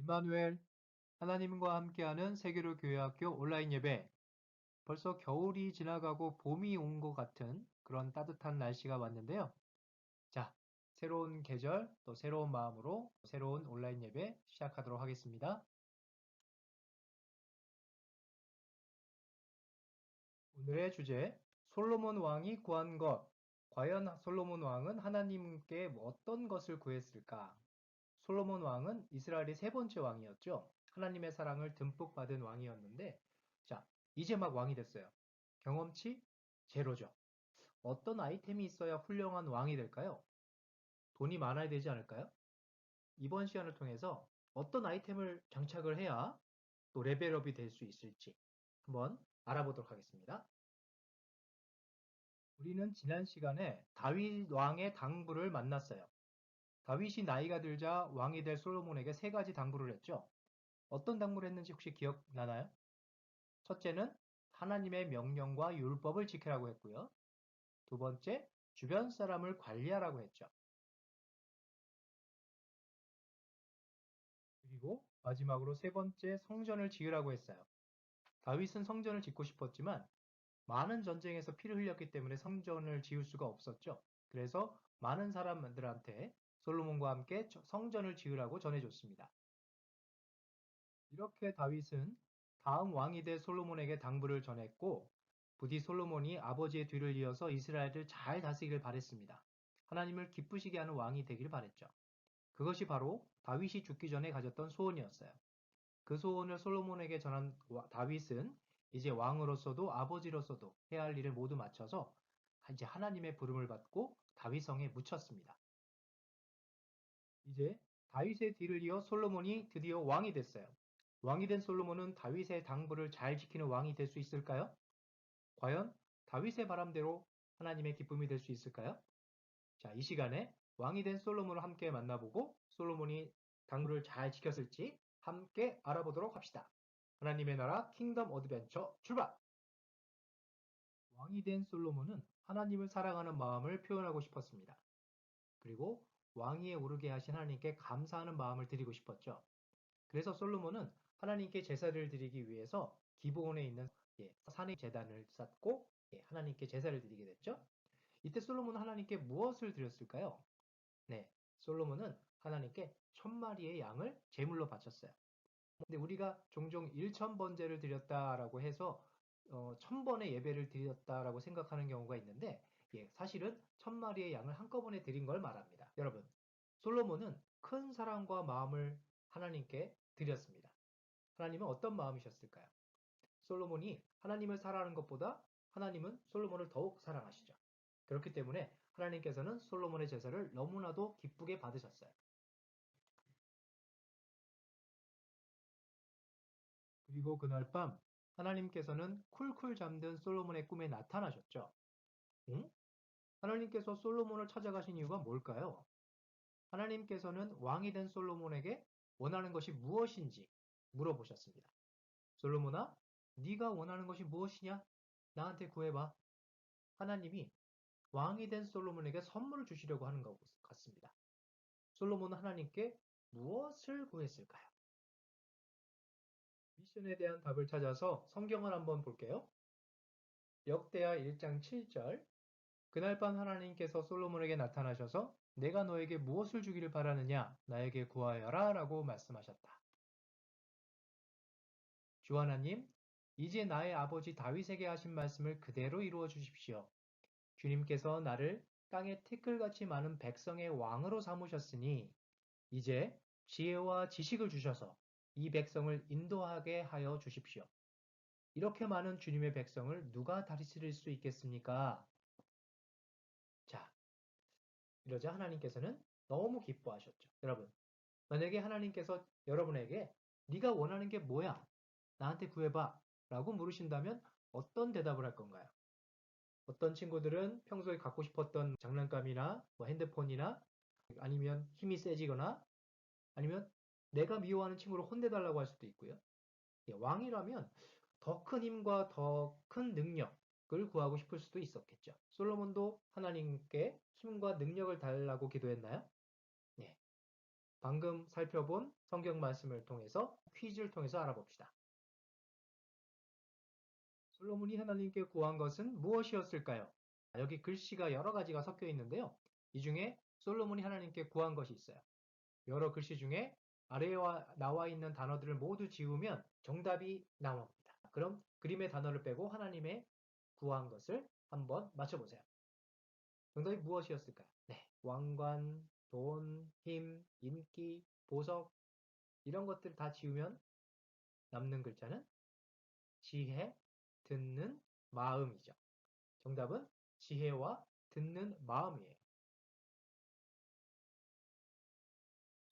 임마누엘, 하나님과 함께하는 세계로 교회학교 온라인 예배. 벌써 겨울이 지나가고 봄이 온 것 같은 그런 따뜻한 날씨가 왔는데요. 자, 새로운 계절, 또 새로운 마음으로 새로운 온라인 예배 시작하도록 하겠습니다. 오늘의 주제, 솔로몬 왕이 구한 것. 과연 솔로몬 왕은 하나님께 어떤 것을 구했을까? 솔로몬 왕은 이스라엘의 세 번째 왕이었죠. 하나님의 사랑을 듬뿍 받은 왕이었는데, 자, 이제 막 왕이 됐어요. 경험치 제로죠. 어떤 아이템이 있어야 훌륭한 왕이 될까요? 돈이 많아야 되지 않을까요? 이번 시간을 통해서 어떤 아이템을 장착을 해야 또 레벨업이 될 수 있을지 한번 알아보도록 하겠습니다. 우리는 지난 시간에 다윗 왕의 당부를 만났어요. 다윗이 나이가 들자 왕이 될 솔로몬에게 세 가지 당부를 했죠. 어떤 당부를 했는지 혹시 기억나나요? 첫째는 하나님의 명령과 율법을 지키라고 했고요. 두 번째, 주변 사람을 관리하라고 했죠. 그리고 마지막으로 세 번째, 성전을 지으라고 했어요. 다윗은 성전을 짓고 싶었지만 많은 전쟁에서 피를 흘렸기 때문에 성전을 지을 수가 없었죠. 그래서 많은 사람들한테 솔로몬과 함께 성전을 지으라고 전해줬습니다. 이렇게 다윗은 다음 왕이 될 솔로몬에게 당부를 전했고 부디 솔로몬이 아버지의 뒤를 이어서 이스라엘을 잘 다스리길 바랬습니다. 하나님을 기쁘시게 하는 왕이 되길 바랬죠. 그것이 바로 다윗이 죽기 전에 가졌던 소원이었어요. 그 소원을 솔로몬에게 전한 다윗은 이제 왕으로서도 아버지로서도 해야 할 일을 모두 마쳐서 이제 하나님의 부름을 받고 다윗성에 묻혔습니다. 이제 다윗의 뒤를 이어 솔로몬이 드디어 왕이 됐어요. 왕이 된 솔로몬은 다윗의 당부를 잘 지키는 왕이 될 수 있을까요? 과연 다윗의 바람대로 하나님의 기쁨이 될 수 있을까요? 자, 이 시간에 왕이 된 솔로몬을 함께 만나보고 솔로몬이 당부를 잘 지켰을지 함께 알아보도록 합시다. 하나님의 나라 킹덤 어드벤처 출발! 왕이 된 솔로몬은 하나님을 사랑하는 마음을 표현하고 싶었습니다. 그리고 왕위에 오르게 하신 하나님께 감사하는 마음을 드리고 싶었죠. 그래서 솔로몬은 하나님께 제사를 드리기 위해서 기브온에 있는 산의 제단을 쌓고 하나님께 제사를 드리게 됐죠. 이때 솔로몬은 하나님께 무엇을 드렸을까요? 네, 솔로몬은 하나님께 1000마리의 양을 제물로 바쳤어요. 근데 우리가 종종 1000번제를 드렸다라고 해서 1000번의 예배를 드렸다라고 생각하는 경우가 있는데 사실은 1000마리의 양을 한꺼번에 드린 걸 말합니다. 여러분, 솔로몬은 큰 사랑과 마음을 하나님께 드렸습니다. 하나님은 어떤 마음이셨을까요? 솔로몬이 하나님을 사랑하는 것보다 하나님은 솔로몬을 더욱 사랑하시죠. 그렇기 때문에 하나님께서는 솔로몬의 제사를 너무나도 기쁘게 받으셨어요. 그리고 그날 밤 하나님께서는 쿨쿨 잠든 솔로몬의 꿈에 나타나셨죠. 응? 하나님께서 솔로몬을 찾아가신 이유가 뭘까요? 하나님께서는 왕이 된 솔로몬에게 원하는 것이 무엇인지 물어보셨습니다. 솔로몬아, 네가 원하는 것이 무엇이냐? 나한테 구해봐. 하나님이 왕이 된 솔로몬에게 선물을 주시려고 하는 것 같습니다. 솔로몬은 하나님께 무엇을 구했을까요? 미션에 대한 답을 찾아서 성경을 한번 볼게요. 역대하 1장 7절. 그날 밤 하나님께서 솔로몬에게 나타나셔서 내가 너에게 무엇을 주기를 바라느냐 나에게 구하여라 라고 말씀하셨다. 주 하나님, 이제 나의 아버지 다윗에게 하신 말씀을 그대로 이루어 주십시오. 주님께서 나를 땅에 티끌같이 많은 백성의 왕으로 삼으셨으니 이제 지혜와 지식을 주셔서 이 백성을 인도하게 하여 주십시오. 이렇게 많은 주님의 백성을 누가 다스릴 수 있겠습니까? 자, 이러자 하나님께서는 너무 기뻐하셨죠. 여러분, 만약에 하나님께서 여러분에게 네가 원하는 게 뭐야? 나한테 구해봐 라고 물으신다면 어떤 대답을 할 건가요? 어떤 친구들은 평소에 갖고 싶었던 장난감이나 뭐 핸드폰이나 아니면 힘이 세지거나 아니면 내가 미워하는 친구를 혼내달라고 할 수도 있고요. 왕이라면 더 큰 힘과 더 큰 능력을 구하고 싶을 수도 있었겠죠. 솔로몬도 하나님께 힘과 능력을 달라고 기도했나요? 네. 방금 살펴본 성경 말씀을 통해서 퀴즈를 통해서 알아봅시다. 솔로몬이 하나님께 구한 것은 무엇이었을까요? 여기 글씨가 여러 가지가 섞여 있는데요. 이 중에 솔로몬이 하나님께 구한 것이 있어요. 여러 글씨 중에 아래에 나와 있는 단어들을 모두 지우면 정답이 나옵니다. 그럼 그림의 단어를 빼고 하나님의 구한 것을 한번 맞춰보세요. 정답이 무엇이었을까요? 네, 왕관, 돈, 힘, 인기, 보석 이런 것들 다 지우면 남는 글자는 지혜, 듣는 마음이죠. 정답은 지혜와 듣는 마음이에요.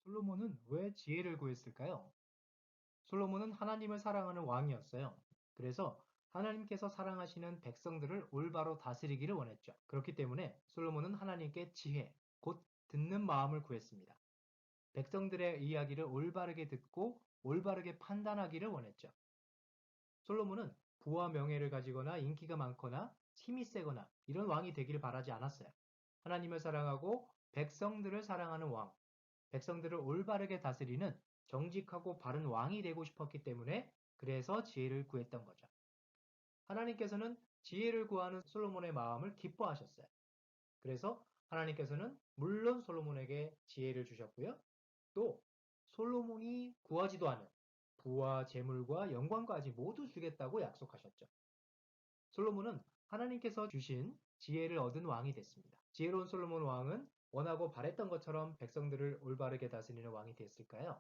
솔로몬은 왜 지혜를 구했을까요? 솔로몬은 하나님을 사랑하는 왕이었어요. 그래서 하나님께서 사랑하시는 백성들을 올바로 다스리기를 원했죠. 그렇기 때문에 솔로몬은 하나님께 지혜, 곧 듣는 마음을 구했습니다. 백성들의 이야기를 올바르게 듣고 올바르게 판단하기를 원했죠. 솔로몬은 부와 명예를 가지거나 인기가 많거나 힘이 세거나 이런 왕이 되기를 바라지 않았어요. 하나님을 사랑하고 백성들을 사랑하는 왕, 백성들을 올바르게 다스리는 정직하고 바른 왕이 되고 싶었기 때문에 그래서 지혜를 구했던 거죠. 하나님께서는 지혜를 구하는 솔로몬의 마음을 기뻐하셨어요. 그래서 하나님께서는 물론 솔로몬에게 지혜를 주셨고요. 또 솔로몬이 구하지도 않은 부와 재물과 영광까지 모두 주겠다고 약속하셨죠. 솔로몬은 하나님께서 주신 지혜를 얻은 왕이 됐습니다. 지혜로운 솔로몬 왕은 원하고 바랬던 것처럼 백성들을 올바르게 다스리는 왕이 됐을까요?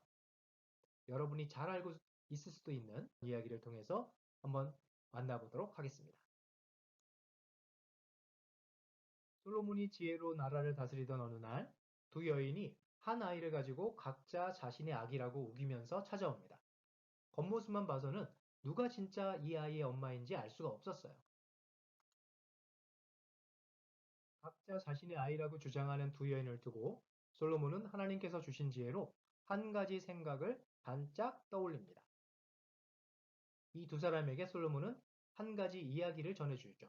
여러분이 잘 알고 있을 수도 있는 이야기를 통해서 한번 만나보도록 하겠습니다. 솔로몬이 지혜로 나라를 다스리던 어느 날, 두 여인이 한 아이를 가지고 각자 자신의 아기라고 우기면서 찾아옵니다. 겉모습만 봐서는 누가 진짜 이 아이의 엄마인지 알 수가 없었어요. 각자 자신의 아이라고 주장하는 두 여인을 두고 솔로몬은 하나님께서 주신 지혜로 한 가지 생각을 반짝 떠올립니다. 이 두 사람에게 솔로몬은 한 가지 이야기를 전해주죠.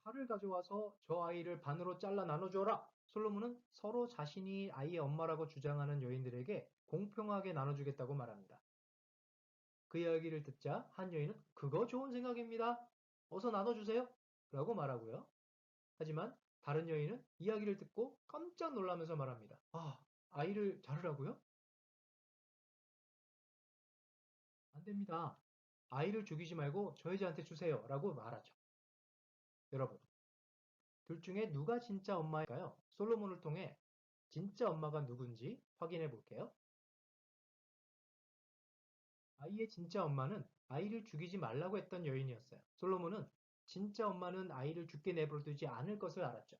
칼을 가져와서 저 아이를 반으로 잘라 나눠줘라. 솔로몬은 서로 자신이 아이의 엄마라고 주장하는 여인들에게 공평하게 나눠주겠다고 말합니다. 그 이야기를 듣자 한 여인은 그거 좋은 생각입니다. 어서 나눠주세요. 라고 말하고요. 하지만 다른 여인은 이야기를 듣고 깜짝 놀라면서 말합니다. 아, 아이를 자르라고요? 안 됩니다. 아이를 죽이지 말고 저 여자한테 주세요. 라고 말하죠. 여러분, 둘 중에 누가 진짜 엄마일까요? 솔로몬을 통해 진짜 엄마가 누군지 확인해 볼게요. 아이의 진짜 엄마는 아이를 죽이지 말라고 했던 여인이었어요. 솔로몬은 진짜 엄마는 아이를 죽게 내버려두지 않을 것을 알았죠.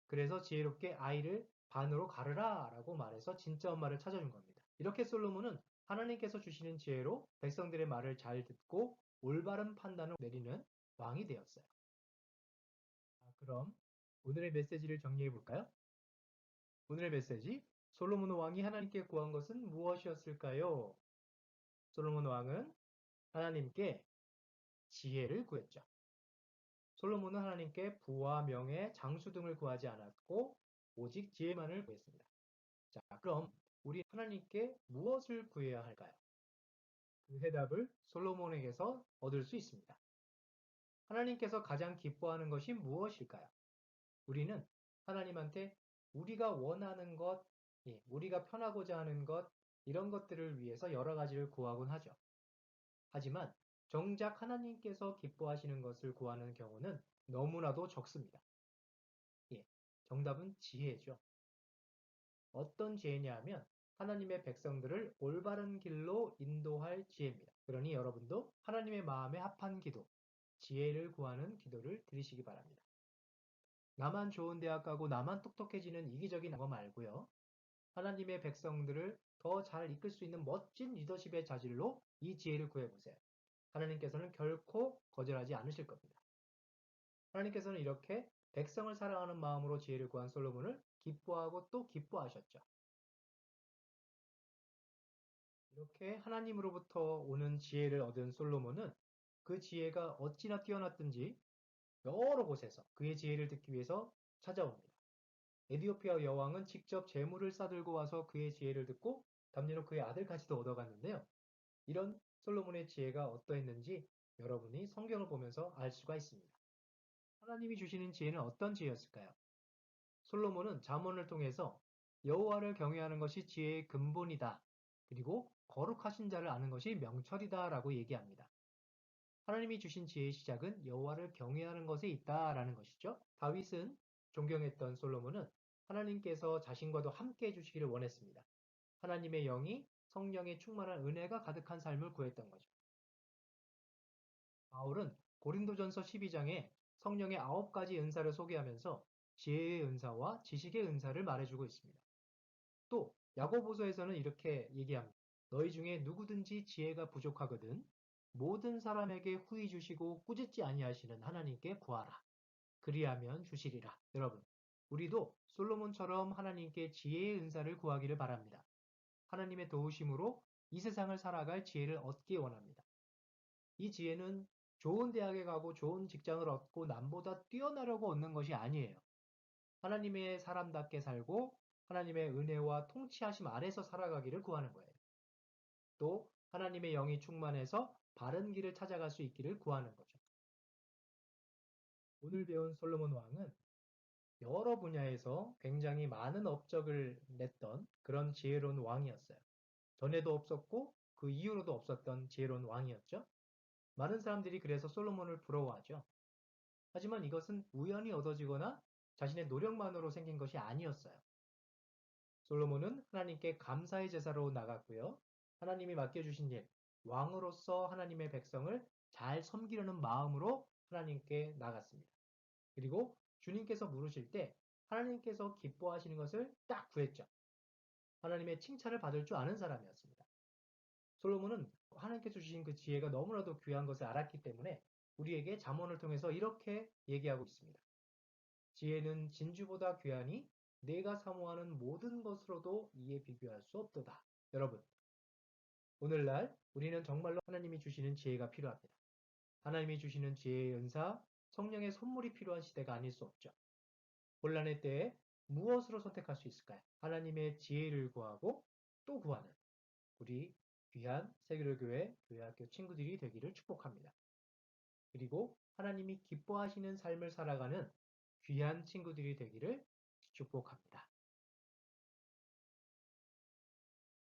그래서 지혜롭게 아이를 반으로 가르라 라고 말해서 진짜 엄마를 찾아준 겁니다. 이렇게 솔로몬은 하나님께서 주시는 지혜로 백성들의 말을 잘 듣고 올바른 판단을 내리는 왕이 되었어요. 자, 그럼 오늘의 메시지를 정리해 볼까요? 오늘의 메시지, 솔로몬 왕이 하나님께 구한 것은 무엇이었을까요? 솔로몬 왕은 하나님께 지혜를 구했죠. 솔로몬은 하나님께 부와 명예, 장수 등을 구하지 않았고 오직 지혜만을 구했습니다. 자, 그럼 우리 하나님께 무엇을 구해야 할까요? 그 해답을 솔로몬에게서 얻을 수 있습니다. 하나님께서 가장 기뻐하는 것이 무엇일까요? 우리는 하나님한테 우리가 원하는 것, 우리가 편하고자 하는 것, 이런 것들을 위해서 여러 가지를 구하곤 하죠. 하지만 정작 하나님께서 기뻐하시는 것을 구하는 경우는 너무나도 적습니다. 예, 정답은 지혜죠. 어떤 지혜냐 하면 하나님의 백성들을 올바른 길로 인도할 지혜입니다. 그러니 여러분도 하나님의 마음에 합한 기도, 지혜를 구하는 기도를 드리시기 바랍니다. 나만 좋은 대학 가고 나만 똑똑해지는 이기적인 거 말고요. 하나님의 백성들을 더 잘 이끌 수 있는 멋진 리더십의 자질로 이 지혜를 구해보세요. 하나님께서는 결코 거절하지 않으실 겁니다. 하나님께서는 이렇게 백성을 사랑하는 마음으로 지혜를 구한 솔로몬을 기뻐하고 또 기뻐하셨죠. 이렇게 하나님으로부터 오는 지혜를 얻은 솔로몬은 그 지혜가 어찌나 뛰어났든지 여러 곳에서 그의 지혜를 듣기 위해서 찾아옵니다. 에디오피아 여왕은 직접 재물을 싸들고 와서 그의 지혜를 듣고 담례로 그의 아들까지도 얻어갔는데요. 이런 솔로몬의 지혜가 어떠했는지 여러분이 성경을 보면서 알 수가 있습니다. 하나님이 주시는 지혜는 어떤 지혜였을까요? 솔로몬은 잠언을 통해서 여호와를 경외하는 것이 지혜의 근본이다. 그리고 거룩하신 자를 아는 것이 명철이다 라고 얘기합니다. 하나님이 주신 지혜의 시작은 여호와를 경외하는 것에 있다라는 것이죠. 다윗은 존경했던 솔로몬은 하나님께서 자신과도 함께 해주시기를 원했습니다. 하나님의 영이 성령의 충만한 은혜가 가득한 삶을 구했던 거죠. 바울은 고린도전서 12장에 성령의 9가지 은사를 소개하면서 지혜의 은사와 지식의 은사를 말해주고 있습니다. 또 야고보서에서는 이렇게 얘기합니다. 너희 중에 누구든지 지혜가 부족하거든 모든 사람에게 후히 주시고 꾸짖지 아니하시는 하나님께 구하라. 그리하면 주시리라. 여러분, 우리도 솔로몬처럼 하나님께 지혜의 은사를 구하기를 바랍니다. 하나님의 도우심으로 이 세상을 살아갈 지혜를 얻기 원합니다. 이 지혜는 좋은 대학에 가고 좋은 직장을 얻고 남보다 뛰어나려고 얻는 것이 아니에요. 하나님의 사람답게 살고 하나님의 은혜와 통치하심 아래서 살아가기를 구하는 거예요. 또 하나님의 영이 충만해서 바른 길을 찾아갈 수 있기를 구하는 거죠. 오늘 배운 솔로몬 왕은 여러 분야에서 굉장히 많은 업적을 냈던 그런 지혜로운 왕이었어요. 전에도 없었고 그 이후로도 없었던 지혜로운 왕이었죠. 많은 사람들이 그래서 솔로몬을 부러워하죠. 하지만 이것은 우연히 얻어지거나 자신의 노력만으로 생긴 것이 아니었어요. 솔로몬은 하나님께 감사의 제사로 나갔고요. 하나님이 맡겨주신 일, 왕으로서 하나님의 백성을 잘 섬기려는 마음으로 하나님께 나갔습니다. 그리고 주님께서 물으실 때 하나님께서 기뻐하시는 것을 딱 구했죠. 하나님의 칭찬을 받을 줄 아는 사람이었습니다. 솔로몬은 하나님께서 주신 그 지혜가 너무나도 귀한 것을 알았기 때문에 우리에게 잠언을 통해서 이렇게 얘기하고 있습니다. 지혜는 진주보다 귀하니 내가 사모하는 모든 것으로도 이에 비교할 수 없도다. 여러분, 오늘날 우리는 정말로 하나님이 주시는 지혜가 필요합니다. 하나님이 주시는 지혜의 은사, 성령의 선물이 필요한 시대가 아닐 수 없죠. 혼란의 때에 무엇으로 선택할 수 있을까요? 하나님의 지혜를 구하고 또 구하는 우리 귀한 세계로교회 교회학교 친구들이 되기를 축복합니다. 그리고 하나님이 기뻐하시는 삶을 살아가는 귀한 친구들이 되기를 축복합니다.